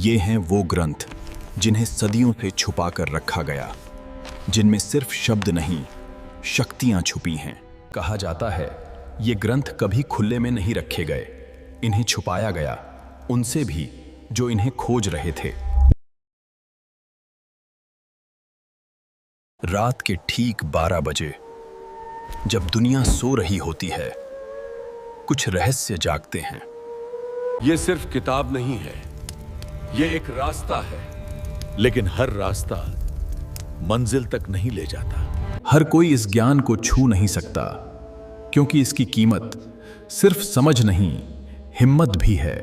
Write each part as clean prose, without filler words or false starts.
ये हैं वो ग्रंथ जिन्हें सदियों से छुपा कर रखा गया, जिनमें सिर्फ शब्द नहीं, शक्तियां छुपी हैं। कहा जाता है ये ग्रंथ कभी खुले में नहीं रखे गए, इन्हें छुपाया गया उनसे भी जो इन्हें खोज रहे थे। रात के ठीक 12 बजे जब दुनिया सो रही होती है, कुछ रहस्य जागते हैं। ये सिर्फ किताब नहीं है, ये एक रास्ता है, लेकिन हर रास्ता मंजिल तक नहीं ले जाता। हर कोई इस ज्ञान को छू नहीं सकता, क्योंकि इसकी कीमत सिर्फ समझ नहीं, हिम्मत भी है।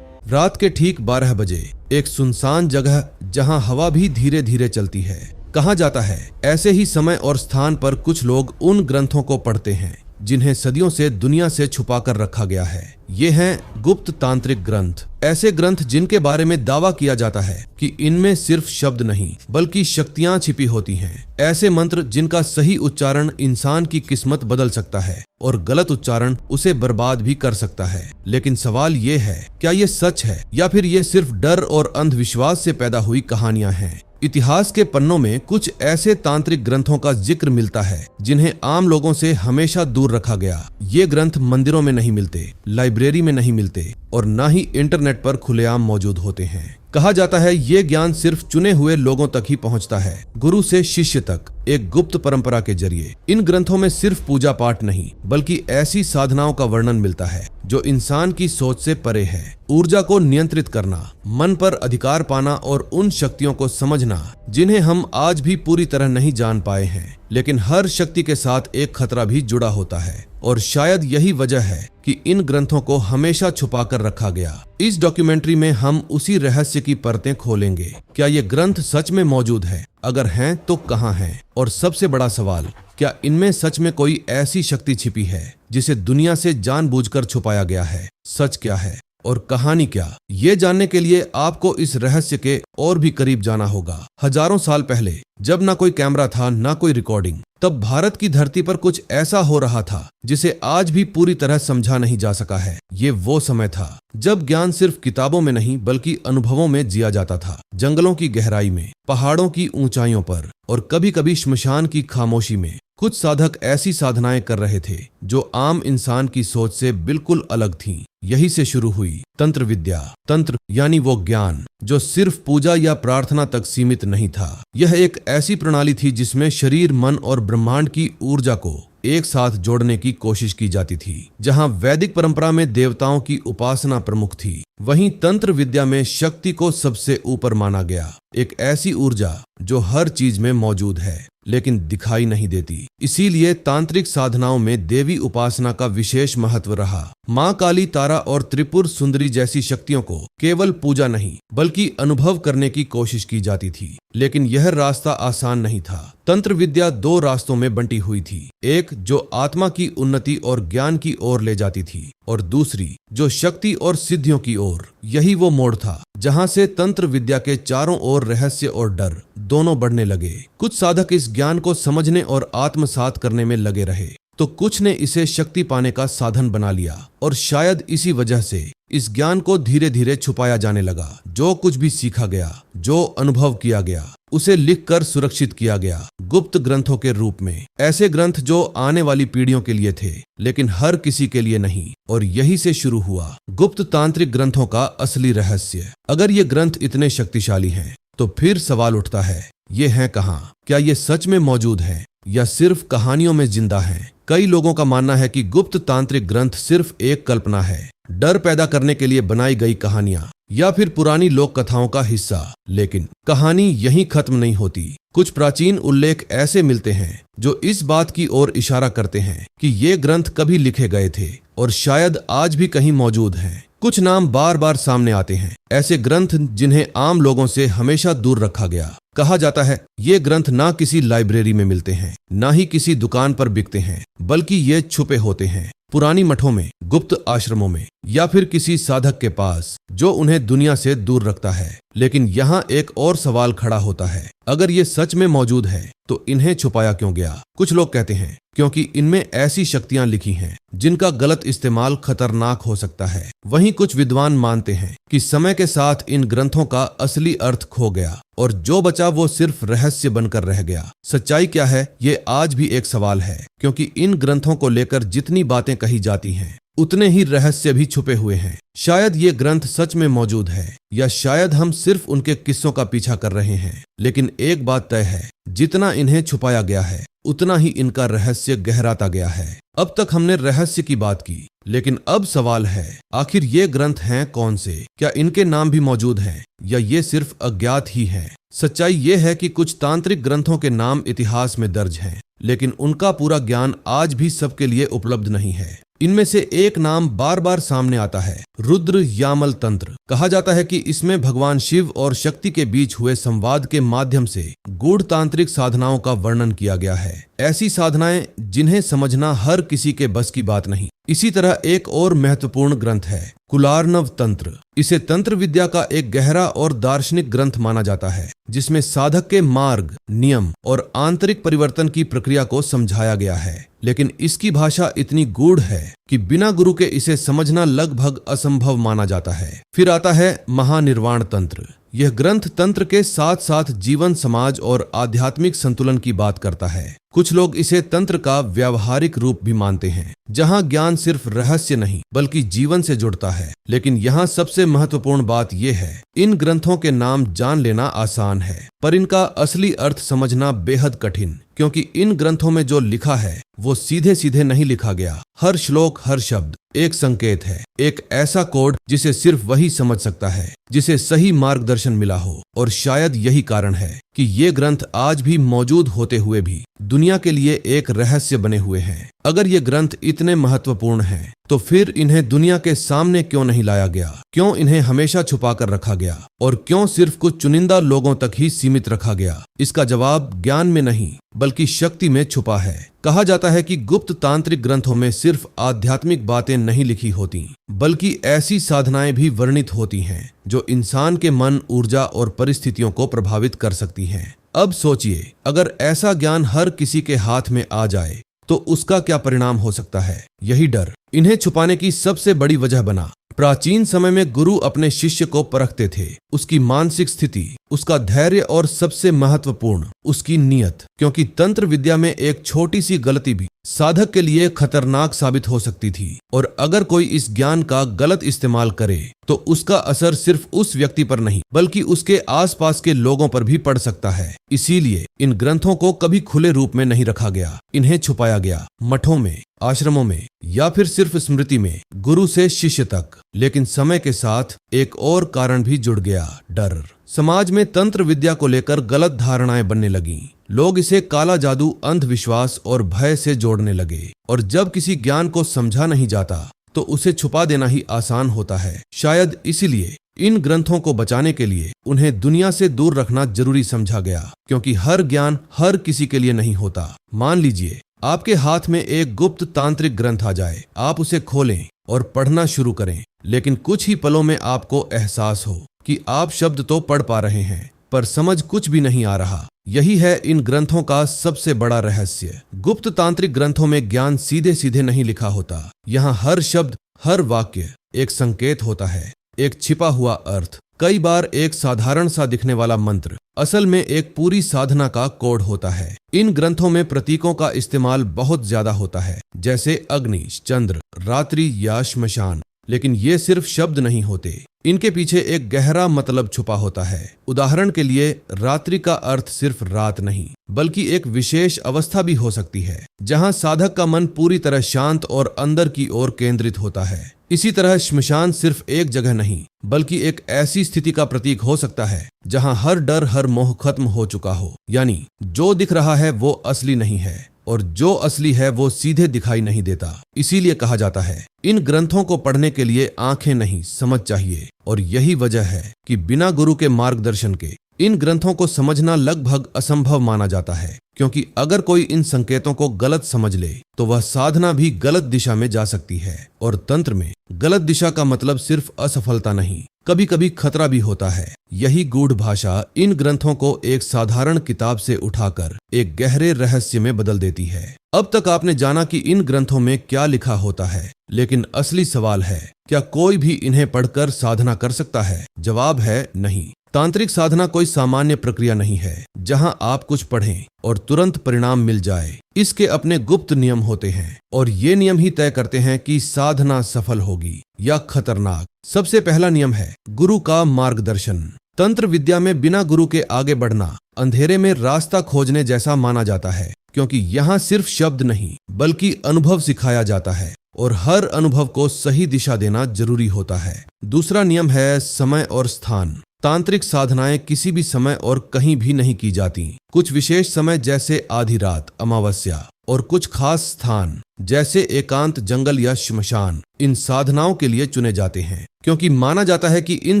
रात के ठीक 12 बजे एक सुनसान जगह जहां हवा भी धीरे धीरे चलती है। कहा जाता है ऐसे ही समय और स्थान पर कुछ लोग उन ग्रंथों को पढ़ते हैं जिन्हें सदियों से दुनिया से छुपा कर रखा गया है। ये हैं गुप्त तांत्रिक ग्रंथ, ऐसे ग्रंथ जिनके बारे में दावा किया जाता है कि इनमें सिर्फ शब्द नहीं बल्कि शक्तियां छिपी होती हैं। ऐसे मंत्र जिनका सही उच्चारण इंसान की किस्मत बदल सकता है और गलत उच्चारण उसे बर्बाद भी कर सकता है। लेकिन सवाल ये है, क्या ये सच है या फिर ये सिर्फ डर और अंधविश्वास से पैदा हुई कहानियां हैं? इतिहास के पन्नों में कुछ ऐसे तांत्रिक ग्रंथों का जिक्र मिलता है जिन्हें आम लोगों से हमेशा दूर रखा गया। ये ग्रंथ मंदिरों में नहीं मिलते, लाइब्रेरी में नहीं मिलते और न ही इंटरनेट पर खुलेआम मौजूद होते हैं। कहा जाता है ये ज्ञान सिर्फ चुने हुए लोगों तक ही पहुंचता है, गुरु से शिष्य तक, एक गुप्त परंपरा के जरिए। इन ग्रंथों में सिर्फ पूजा पाठ नहीं बल्कि ऐसी साधनाओं का वर्णन मिलता है जो इंसान की सोच से परे है। ऊर्जा को नियंत्रित करना, मन पर अधिकार पाना और उन शक्तियों को समझना जिन्हें हम आज भी पूरी तरह नहीं जान पाए हैं। लेकिन हर शक्ति के साथ एक खतरा भी जुड़ा होता है और शायद यही वजह है कि इन ग्रंथों को हमेशा छुपा कर रखा गया। इस डॉक्यूमेंट्री में हम उसी रहस्य की परतें खोलेंगे। क्या ये ग्रंथ सच में मौजूद है? अगर हैं तो कहाँ हैं? और सबसे बड़ा सवाल, क्या इनमें सच में कोई ऐसी शक्ति छिपी है जिसे दुनिया से जानबूझकर छुपाया गया है? सच क्या है और कहानी क्या? ये जानने के लिए आपको इस रहस्य के और भी करीब जाना होगा। हजारों साल पहले, जब ना कोई कैमरा था ना कोई रिकॉर्डिंग, तब भारत की धरती पर कुछ ऐसा हो रहा था जिसे आज भी पूरी तरह समझा नहीं जा सका है। ये वो समय था जब ज्ञान सिर्फ किताबों में नहीं बल्कि अनुभवों में जिया जाता था। जंगलों की गहराई में, पहाड़ों की ऊंचाइयों पर और कभी कभी श्मशान की खामोशी में कुछ साधक ऐसी साधनाएं कर रहे थे जो आम इंसान की सोच से बिल्कुल अलग थीं। यही से शुरू हुई तंत्र विद्या। तंत्र यानी वो ज्ञान जो सिर्फ पूजा या प्रार्थना तक सीमित नहीं था। यह एक ऐसी प्रणाली थी जिसमें शरीर, मन और ब्रह्मांड की ऊर्जा को एक साथ जोड़ने की कोशिश की जाती थी। जहां वैदिक परंपरा में देवताओं की उपासना प्रमुख थी, वहीं तंत्र विद्या में शक्ति को सबसे ऊपर माना गया। एक ऐसी ऊर्जा जो हर चीज में मौजूद है लेकिन दिखाई नहीं देती। इसीलिए तांत्रिक साधनाओं में देवी उपासना का विशेष महत्व रहा। माँ काली, तारा और त्रिपुर सुंदरी जैसी शक्तियों को केवल पूजा नहीं बल्कि अनुभव करने की कोशिश की जाती थी। लेकिन यह रास्ता आसान नहीं था। तंत्र विद्या 2 रास्तों में बंटी हुई थी, एक जो आत्मा की उन्नति और ज्ञान की ओर ले जाती थी और दूसरी जो शक्ति और सिद्धियों की ओर। यही वो मोड़ था जहां से तंत्र विद्या के चारों ओर रहस्य और डर दोनों बढ़ने लगे। कुछ साधक इस ज्ञान को समझने और आत्मसात करने में लगे रहे, तो कुछ ने इसे शक्ति पाने का साधन बना लिया और शायद इसी वजह से इस ज्ञान को धीरे धीरे छुपाया जाने लगा। जो कुछ भी सीखा गया, जो अनुभव किया गया, उसे लिखकर सुरक्षित किया गया गुप्त ग्रंथों के रूप में। ऐसे ग्रंथ जो आने वाली पीढ़ियों के लिए थे लेकिन हर किसी के लिए नहीं। और यही से शुरू हुआ गुप्त तांत्रिक ग्रंथों का असली रहस्य। अगर ये ग्रंथ इतने शक्तिशाली हैं तो फिर सवाल उठता है, ये हैं कहाँ? क्या ये सच में मौजूद हैं या सिर्फ कहानियों में जिंदा हैं? कई लोगों का मानना है कि गुप्त तांत्रिक ग्रंथ सिर्फ एक कल्पना है, डर पैदा करने के लिए बनाई गई कहानियां या फिर पुरानी लोक कथाओं का हिस्सा। लेकिन कहानी यहीं खत्म नहीं होती। कुछ प्राचीन उल्लेख ऐसे मिलते हैं जो इस बात की ओर इशारा करते हैं कि ये ग्रंथ कभी लिखे गए थे और शायद आज भी कहीं मौजूद हैं। कुछ नाम बार बार सामने आते हैं, ऐसे ग्रंथ जिन्हें आम लोगों से हमेशा दूर रखा गया। कहा जाता है ये ग्रंथ ना किसी लाइब्रेरी में मिलते हैं, ना ही किसी दुकान पर बिकते हैं, बल्कि ये छुपे होते हैं पुरानी मठों में, गुप्त आश्रमों में या फिर किसी साधक के पास जो उन्हें दुनिया से दूर रखता है। लेकिन यहाँ एक और सवाल खड़ा होता है, अगर ये सच में मौजूद है तो इन्हें छुपाया क्यों गया? कुछ लोग कहते हैं क्योंकि इनमें ऐसी शक्तियां लिखी हैं जिनका गलत इस्तेमाल खतरनाक हो सकता है। वहीं कुछ विद्वान मानते हैं कि समय के साथ इन ग्रंथों का असली अर्थ खो गया और जो बचा वो सिर्फ रहस्य बनकर रह गया। सच्चाई क्या है, ये आज भी एक सवाल है, क्योंकि इन ग्रंथों को लेकर जितनी बातें कही जाती हैं उतने ही रहस्य भी छुपे हुए हैं। शायद ये ग्रंथ सच में मौजूद है या शायद हम सिर्फ उनके किस्सों का पीछा कर रहे हैं। लेकिन एक बात तय है, जितना इन्हें छुपाया गया है उतना ही इनका रहस्य गहराता गया है। अब तक हमने रहस्य की बात की, लेकिन अब सवाल है, आखिर ये ग्रंथ हैं कौन से? क्या इनके नाम भी मौजूद हैं या ये सिर्फ अज्ञात ही हैं? सच्चाई ये है कि कुछ तांत्रिक ग्रंथों के नाम इतिहास में दर्ज हैं, लेकिन उनका पूरा ज्ञान आज भी सबके लिए उपलब्ध नहीं है। इनमें से एक नाम बार बार सामने आता है, रुद्र यामल तंत्र। कहा जाता है कि इसमें भगवान शिव और शक्ति के बीच हुए संवाद के माध्यम से गूढ़ तांत्रिक साधनाओं का वर्णन किया गया है। ऐसी साधनाएं जिन्हें समझना हर किसी के बस की बात नहीं। इसी तरह एक और महत्वपूर्ण ग्रंथ है कुलार्णव तंत्र। इसे तंत्र विद्या का एक गहरा और दार्शनिक ग्रंथ माना जाता है, जिसमें साधक के मार्ग, नियम और आंतरिक परिवर्तन की प्रक्रिया को समझाया गया है। लेकिन इसकी भाषा इतनी गूढ़ है कि बिना गुरु के इसे समझना लगभग असंभव माना जाता है। फिर आता है महानिर्वाण तंत्र। यह ग्रंथ तंत्र के साथ साथ जीवन, समाज और आध्यात्मिक संतुलन की बात करता है। कुछ लोग इसे तंत्र का व्यावहारिक रूप भी मानते हैं, जहां ज्ञान सिर्फ रहस्य नहीं बल्कि जीवन से जुड़ता है। लेकिन यहाँ सबसे महत्वपूर्ण बात यह है, इन ग्रंथों के नाम जान लेना आसान है, पर इनका असली अर्थ समझना बेहद कठिन, क्योंकि इन ग्रंथों में जो लिखा है वो सीधे सीधे नहीं लिखा गया। हर श्लोक, हर शब्द एक संकेत है, एक ऐसा कोड जिसे सिर्फ वही समझ सकता है जिसे सही मार्गदर्शन मिला हो। और शायद यही कारण है कि ये ग्रंथ आज भी मौजूद होते हुए भी दुनिया के लिए एक रहस्य बने हुए हैं। अगर ये ग्रंथ इतने महत्वपूर्ण हैं, तो फिर इन्हें दुनिया के सामने क्यों नहीं लाया गया? क्यों इन्हें हमेशा छुपा कर रखा गया? और क्यों सिर्फ कुछ चुनिंदा लोगों तक ही सीमित रखा गया? इसका जवाब ज्ञान में नहीं बल्कि शक्ति में छुपा है। कहा जाता है कि गुप्त तांत्रिक ग्रंथों में सिर्फ आध्यात्मिक बातें नहीं लिखी होती, बल्कि ऐसी साधनाएं भी वर्णित होती हैं जो इंसान के मन, ऊर्जा और परिस्थितियों को प्रभावित कर सकती हैं। अब सोचिए, अगर ऐसा ज्ञान हर किसी के हाथ में आ जाए तो उसका क्या परिणाम हो सकता है? यही डर इन्हें छुपाने की सबसे बड़ी वजह बना। प्राचीन समय में गुरु अपने शिष्य को परखते थे, उसकी मानसिक स्थिति, उसका धैर्य और सबसे महत्वपूर्ण उसकी नीयत, क्योंकि तंत्र विद्या में एक छोटी सी गलती भी साधक के लिए खतरनाक साबित हो सकती थी। और अगर कोई इस ज्ञान का गलत इस्तेमाल करे तो उसका असर सिर्फ उस व्यक्ति पर नहीं बल्कि उसके आसपास के लोगों पर भी पड़ सकता है। इसीलिए इन ग्रंथों को कभी खुले रूप में नहीं रखा गया, इन्हें छुपाया गया, मठों में, आश्रमों में या फिर सिर्फ स्मृति में, गुरु से शिष्य तक। लेकिन समय के साथ एक और कारण भी जुड़ गया, डर। समाज में तंत्र विद्या को लेकर गलत धारणाएं बनने लगीं। लोग इसे काला जादू, अंधविश्वास और भय से जोड़ने लगे। और जब किसी ज्ञान को समझा नहीं जाता तो उसे छुपा देना ही आसान होता है। शायद इसीलिए इन ग्रंथों को बचाने के लिए उन्हें दुनिया से दूर रखना जरूरी समझा गया, क्योंकि हर ज्ञान हर किसी के लिए नहीं होता। मान लीजिए आपके हाथ में एक गुप्त तांत्रिक ग्रंथ आ जाए, आप उसे खोलें और पढ़ना शुरू करें, लेकिन कुछ ही पलों में आपको एहसास हो कि आप शब्द तो पढ़ पा रहे हैं पर समझ कुछ भी नहीं आ रहा। यही है इन ग्रंथों का सबसे बड़ा रहस्य। गुप्त तांत्रिक ग्रंथों में ज्ञान सीधे सीधे नहीं लिखा होता। यहाँ हर शब्द, हर वाक्य एक संकेत होता है, एक छिपा हुआ अर्थ। कई बार एक साधारण सा दिखने वाला मंत्र असल में एक पूरी साधना का कोड होता है। इन ग्रंथों में प्रतीकों का इस्तेमाल बहुत ज्यादा होता है, जैसे अग्नि, चंद्र, रात्रि या श्मशान। लेकिन ये सिर्फ शब्द नहीं होते, इनके पीछे एक गहरा मतलब छुपा होता है। उदाहरण के लिए, रात्रि का अर्थ सिर्फ रात नहीं बल्कि एक विशेष अवस्था भी हो सकती है, जहां साधक का मन पूरी तरह शांत और अंदर की ओर केंद्रित होता है। इसी तरह श्मशान सिर्फ एक जगह नहीं बल्कि एक ऐसी स्थिति का प्रतीक हो सकता है जहां हर डर, हर मोह खत्म हो चुका हो। यानी जो दिख रहा है वो असली नहीं है और जो असली है वो सीधे दिखाई नहीं देता। इसीलिए कहा जाता है, इन ग्रंथों को पढ़ने के लिए आंखें नहीं, समझ चाहिए। और यही वजह है कि बिना गुरु के मार्गदर्शन के इन ग्रंथों को समझना लगभग असंभव माना जाता है, क्योंकि अगर कोई इन संकेतों को गलत समझ ले तो वह साधना भी गलत दिशा में जा सकती है। और तंत्र में गलत दिशा का मतलब सिर्फ असफलता नहीं, कभी कभी खतरा भी होता है। यही गूढ़ भाषा इन ग्रंथों को एक साधारण किताब से उठाकर एक गहरे रहस्य में बदल देती है। अब तक आपने जाना कि इन ग्रंथों में क्या लिखा होता है, लेकिन असली सवाल है, क्या कोई भी इन्हें पढ़कर साधना कर सकता है? जवाब है नहीं। तांत्रिक साधना कोई सामान्य प्रक्रिया नहीं है जहां आप कुछ पढ़ें और तुरंत परिणाम मिल जाए। इसके अपने गुप्त नियम होते हैं और ये नियम ही तय करते हैं कि साधना सफल होगी या खतरनाक। सबसे पहला नियम है गुरु का मार्गदर्शन। तंत्र विद्या में बिना गुरु के आगे बढ़ना अंधेरे में रास्ता खोजने जैसा माना जाता है, क्योंकि यहाँ सिर्फ शब्द नहीं बल्कि अनुभव सिखाया जाता है और हर अनुभव को सही दिशा देना जरूरी होता है। दूसरा नियम है समय और स्थान। तांत्रिक साधनाएं किसी भी समय और कहीं भी नहीं की जाती। कुछ विशेष समय जैसे आधी रात, अमावस्या, और कुछ खास स्थान जैसे एकांत जंगल या श्मशान इन साधनाओं के लिए चुने जाते हैं, क्योंकि माना जाता है कि इन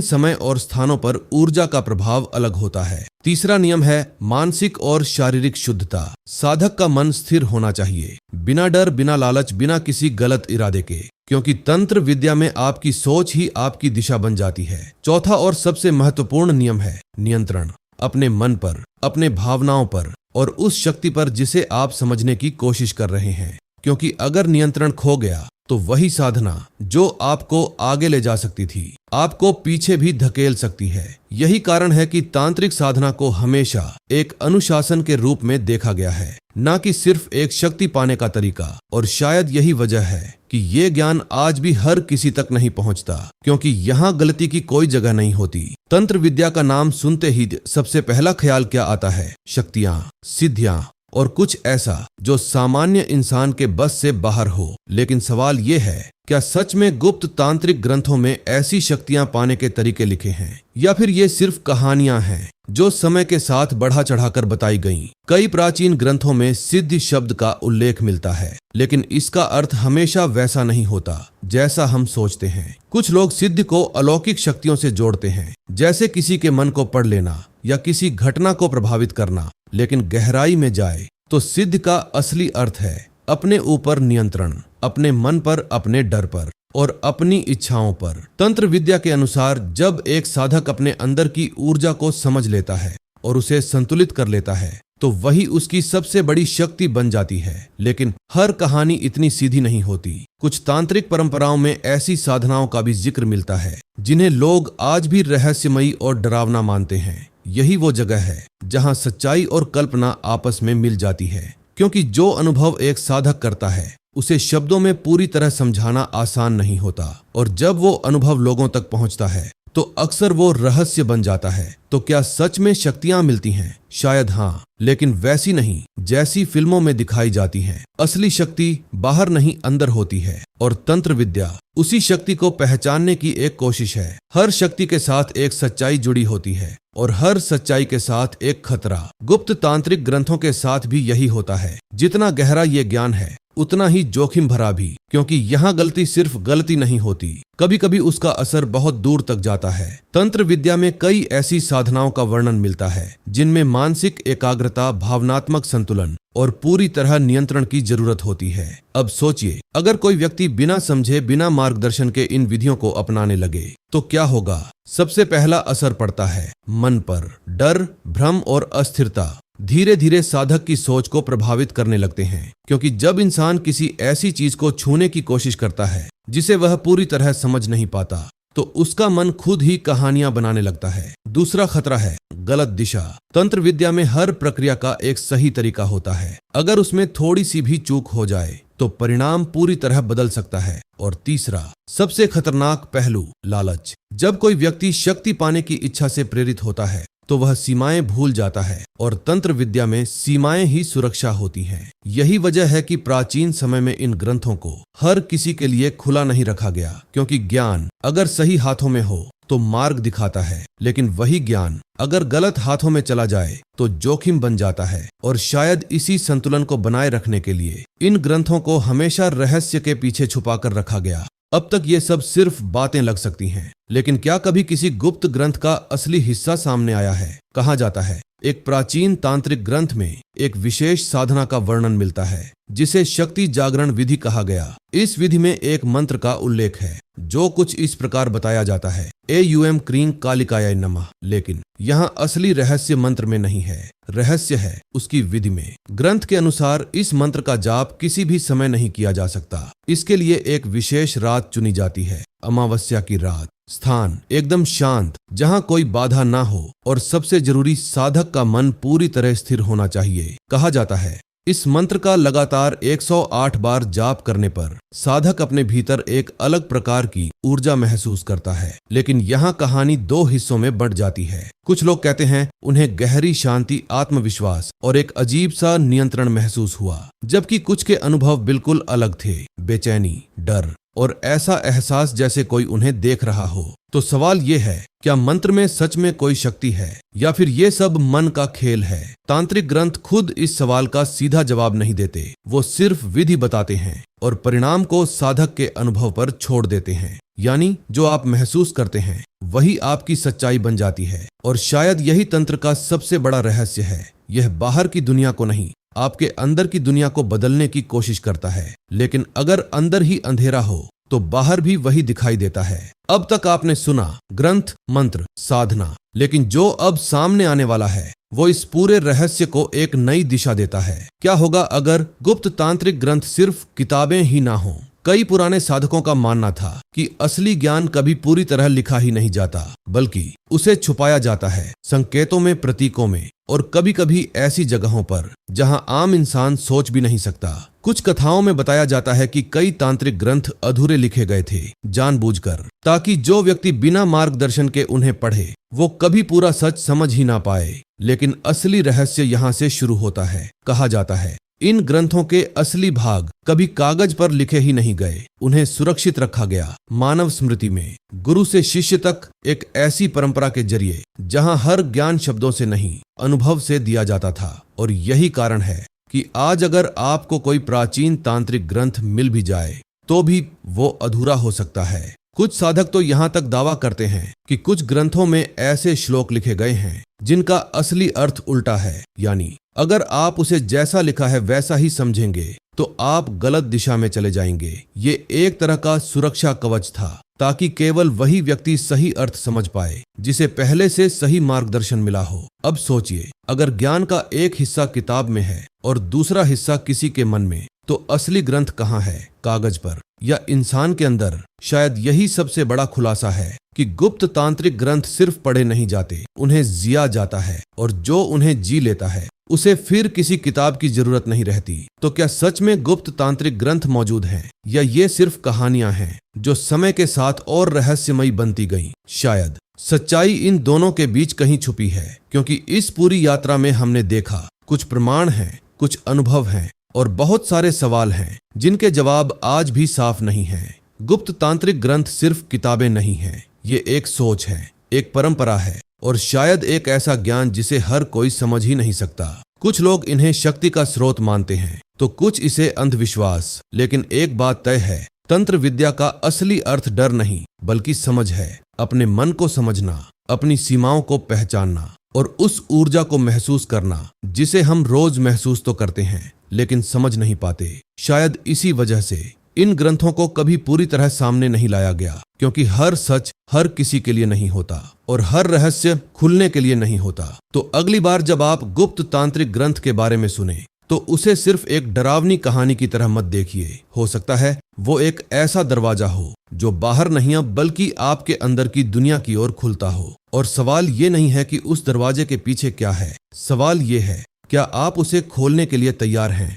समय और स्थानों पर ऊर्जा का प्रभाव अलग होता है। तीसरा नियम है मानसिक और शारीरिक शुद्धता। साधक का मन स्थिर होना चाहिए, बिना डर, बिना लालच, बिना किसी गलत इरादे के, क्योंकि तंत्र विद्या में आपकी सोच ही आपकी दिशा बन जाती है। चौथा और सबसे महत्वपूर्ण नियम है नियंत्रण। अपने मन पर, अपने भावनाओं पर और उस शक्ति पर जिसे आप समझने की कोशिश कर रहे हैं, क्योंकि अगर नियंत्रण खो गया तो वही साधना जो आपको आगे ले जा सकती थी आपको पीछे भी धकेल सकती है। यही कारण है कि तांत्रिक साधना को हमेशा एक अनुशासन के रूप में देखा गया है, न कि सिर्फ एक शक्ति पाने का तरीका। और शायद यही वजह है कि ये ज्ञान आज भी हर किसी तक नहीं पहुंचता, क्योंकि यहाँ गलती की कोई जगह नहीं होती। तंत्र विद्या का नाम सुनते ही सबसे पहला ख्याल क्या आता है? शक्तियाँ, सिद्धियाँ और कुछ ऐसा जो सामान्य इंसान के बस से बाहर हो। लेकिन सवाल ये है, क्या सच में गुप्त तांत्रिक ग्रंथों में ऐसी शक्तियां पाने के तरीके लिखे हैं, या फिर ये सिर्फ कहानियां हैं जो समय के साथ बढ़ा चढ़ाकर बताई गईं? कई प्राचीन ग्रंथों में सिद्धि शब्द का उल्लेख मिलता है, लेकिन इसका अर्थ हमेशा वैसा नहीं होता जैसा हम सोचते हैं। कुछ लोग सिद्धि को अलौकिक शक्तियों से जोड़ते हैं, जैसे किसी के मन को पढ़ लेना या किसी घटना को प्रभावित करना। लेकिन गहराई में जाए तो सिद्ध का असली अर्थ है अपने ऊपर नियंत्रण, अपने मन पर, अपने डर पर और अपनी इच्छाओं पर। तंत्र विद्या के अनुसार जब एक साधक अपने अंदर की ऊर्जा को समझ लेता है और उसे संतुलित कर लेता है तो वही उसकी सबसे बड़ी शक्ति बन जाती है। लेकिन हर कहानी इतनी सीधी नहीं होती। कुछ तांत्रिक परंपराओं में ऐसी साधनाओं का भी जिक्र मिलता है जिन्हें लोग आज भी रहस्यमयी और डरावना मानते हैं। यही वो जगह है जहां सच्चाई और कल्पना आपस में मिल जाती है, क्योंकि जो अनुभव एक साधक करता है उसे शब्दों में पूरी तरह समझाना आसान नहीं होता, और जब वो अनुभव लोगों तक पहुंचता है तो अक्सर वो रहस्य बन जाता है। तो क्या सच में शक्तियां मिलती हैं? शायद हाँ, लेकिन वैसी नहीं जैसी फिल्मों में दिखाई जाती हैं। असली शक्ति बाहर नहीं अंदर होती है, और तंत्र विद्या उसी शक्ति को पहचानने की एक कोशिश है। हर शक्ति के साथ एक सच्चाई जुड़ी होती है और हर सच्चाई के साथ एक खतरा। गुप्त तांत्रिक ग्रंथों के साथ भी यही होता है। जितना गहरा ये ज्ञान है उतना ही जोखिम भरा भी, क्योंकि यहाँ गलती सिर्फ गलती नहीं होती, कभी कभी उसका असर बहुत दूर तक जाता है। तंत्र विद्या में कई ऐसी साधनाओं का वर्णन मिलता है जिनमें मानसिक एकाग्रता, भावनात्मक संतुलन और पूरी तरह नियंत्रण की जरूरत होती है। अब सोचिए, अगर कोई व्यक्ति बिना समझे, बिना मार्गदर्शन के इन विधियों को अपनाने लगे तो क्या होगा? सबसे पहला असर पड़ता है मन पर। डर, भ्रम और अस्थिरता धीरे धीरे साधक की सोच को प्रभावित करने लगते हैं, क्योंकि जब इंसान किसी ऐसी चीज को छूने की कोशिश करता है जिसे वह पूरी तरह समझ नहीं पाता तो उसका मन खुद ही कहानियां बनाने लगता है। दूसरा खतरा है गलत दिशा। तंत्र विद्या में हर प्रक्रिया का एक सही तरीका होता है, अगर उसमें थोड़ी सी भी चूक हो जाए तो परिणाम पूरी तरह बदल सकता है। और तीसरा सबसे खतरनाक पहलू, लालच। जब कोई व्यक्ति शक्ति पाने की इच्छा से प्रेरित होता है तो वह सीमाएं भूल जाता है, और तंत्र विद्या में सीमाएं ही सुरक्षा होती हैं। यही वजह है कि प्राचीन समय में इन ग्रंथों को हर किसी के लिए खुला नहीं रखा गया, क्योंकि ज्ञान अगर सही हाथों में हो तो मार्ग दिखाता है, लेकिन वही ज्ञान अगर गलत हाथों में चला जाए तो जोखिम बन जाता है। और शायद इसी संतुलन को बनाए रखने के लिए इन ग्रंथों को हमेशा रहस्य के पीछे छुपा कर रखा गया। अब तक ये सब सिर्फ बातें लग सकती हैं, लेकिन क्या कभी किसी गुप्त ग्रंथ का असली हिस्सा सामने आया है? कहा जाता है एक प्राचीन तांत्रिक ग्रंथ में एक विशेष साधना का वर्णन मिलता है जिसे शक्ति जागरण विधि कहा गया। इस विधि में एक मंत्र का उल्लेख है जो कुछ इस प्रकार बताया जाता है, एयूएम क्रीं कालिकाय नमः। लेकिन यहाँ असली रहस्य मंत्र में नहीं है, रहस्य है उसकी विधि में। ग्रंथ के अनुसार इस मंत्र का जाप किसी भी समय नहीं किया जा सकता। इसके लिए एक विशेष रात चुनी जाती है, अमावस्या की रात। स्थान एकदम शांत, जहाँ कोई बाधा ना हो, और सबसे जरूरी साधक का मन पूरी तरह स्थिर होना चाहिए। कहा जाता है इस मंत्र का लगातार 108 बार जाप करने पर साधक अपने भीतर एक अलग प्रकार की ऊर्जा महसूस करता है। लेकिन यहाँ कहानी दो हिस्सों में बंट जाती है। कुछ लोग कहते हैं उन्हें गहरी शांति, आत्मविश्वास और एक अजीब सा नियंत्रण महसूस हुआ, जबकि कुछ के अनुभव बिल्कुल अलग थे, बेचैनी, डर और ऐसा एहसास जैसे कोई उन्हें देख रहा हो। तो सवाल ये है, क्या मंत्र में सच में कोई शक्ति है या फिर ये सब मन का खेल है? तांत्रिक ग्रंथ खुद इस सवाल का सीधा जवाब नहीं देते। वो सिर्फ विधि बताते हैं और परिणाम को साधक के अनुभव पर छोड़ देते हैं। यानी जो आप महसूस करते हैं वही आपकी सच्चाई बन जाती है। और शायद यही तंत्र का सबसे बड़ा रहस्य है। यह बाहर की दुनिया को नहीं, आपके अंदर की दुनिया को बदलने की कोशिश करता है। लेकिन अगर अंदर ही अंधेरा हो तो बाहर भी वही दिखाई देता है। अब तक आपने सुना ग्रंथ, मंत्र, साधना, लेकिन जो अब सामने आने वाला है वो इस पूरे रहस्य को एक नई दिशा देता है। क्या होगा अगर गुप्त तांत्रिक ग्रंथ सिर्फ किताबें ही ना हों? कई पुराने साधकों का मानना था कि असली ज्ञान कभी पूरी तरह लिखा ही नहीं जाता, बल्कि उसे छुपाया जाता है संकेतों में, प्रतीकों में, और कभी कभी ऐसी जगहों पर जहां आम इंसान सोच भी नहीं सकता। कुछ कथाओं में बताया जाता है कि कई तांत्रिक ग्रंथ अधूरे लिखे गए थे जानबूझकर, ताकि जो व्यक्ति बिना मार्गदर्शन के उन्हें पढ़े वो कभी पूरा सच समझ ही ना पाए। लेकिन असली रहस्य यहाँ से शुरू होता है। कहा जाता है इन ग्रंथों के असली भाग कभी कागज पर लिखे ही नहीं गए, उन्हें सुरक्षित रखा गया मानव स्मृति में, गुरु से शिष्य तक, एक ऐसी परंपरा के जरिए जहां हर ज्ञान शब्दों से नहीं, अनुभव से दिया जाता था। और यही कारण है कि आज अगर आपको कोई प्राचीन तांत्रिक ग्रंथ मिल भी जाए तो भी वो अधूरा हो सकता है। कुछ साधक तो यहाँ तक दावा करते हैं कि कुछ ग्रंथों में ऐसे श्लोक लिखे गए हैं जिनका असली अर्थ उल्टा है। यानी अगर आप उसे जैसा लिखा है वैसा ही समझेंगे तो आप गलत दिशा में चले जाएंगे। ये एक तरह का सुरक्षा कवच था ताकि केवल वही व्यक्ति सही अर्थ समझ पाए जिसे पहले से सही मार्गदर्शन मिला हो। अब सोचिए, अगर ज्ञान का एक हिस्सा किताब में है और दूसरा हिस्सा किसी के मन में, तो असली ग्रंथ कहाँ है? कागज पर या इंसान के अंदर? शायद यही सबसे बड़ा खुलासा है कि गुप्त तांत्रिक ग्रंथ सिर्फ पढ़े नहीं जाते, उन्हें जिया जाता है, और जो उन्हें जी लेता है उसे फिर किसी किताब की जरूरत नहीं रहती। तो क्या सच में गुप्त तांत्रिक ग्रंथ मौजूद हैं या ये सिर्फ कहानियां हैं जो समय के साथ और रहस्यमयी बनती गईं? शायद सच्चाई इन दोनों के बीच कहीं छुपी है, क्योंकि इस पूरी यात्रा में हमने देखा कुछ प्रमाण हैं, कुछ अनुभव हैं और बहुत सारे सवाल हैं जिनके जवाब आज भी साफ नहीं हैं। गुप्त तांत्रिक ग्रंथ सिर्फ किताबें नहीं हैं, ये एक सोच है, एक परंपरा है और शायद एक ऐसा ज्ञान जिसे हर कोई समझ ही नहीं सकता। कुछ लोग इन्हें शक्ति का स्रोत मानते हैं तो कुछ इसे अंधविश्वास। लेकिन एक बात तय है, तंत्र विद्या का असली अर्थ डर नहीं बल्कि समझ है। अपने मन को समझना, अपनी सीमाओं को पहचानना और उस ऊर्जा को महसूस करना जिसे हम रोज महसूस तो करते हैं लेकिन समझ नहीं पाते। शायद इसी वजह से इन ग्रंथों को कभी पूरी तरह सामने नहीं लाया गया, क्योंकि हर सच हर किसी के लिए नहीं होता और हर रहस्य खुलने के लिए नहीं होता। तो अगली बार जब आप गुप्त तांत्रिक ग्रंथ के बारे में सुने तो उसे सिर्फ एक डरावनी कहानी की तरह मत देखिए। हो सकता है वो एक ऐसा दरवाजा हो जो बाहर नहीं बल्कि आपके अंदर की दुनिया की ओर खुलता हो। और सवाल ये नहीं है कि उस दरवाजे के पीछे क्या है, सवाल ये है क्या आप उसे खोलने के लिए तैयार हैं।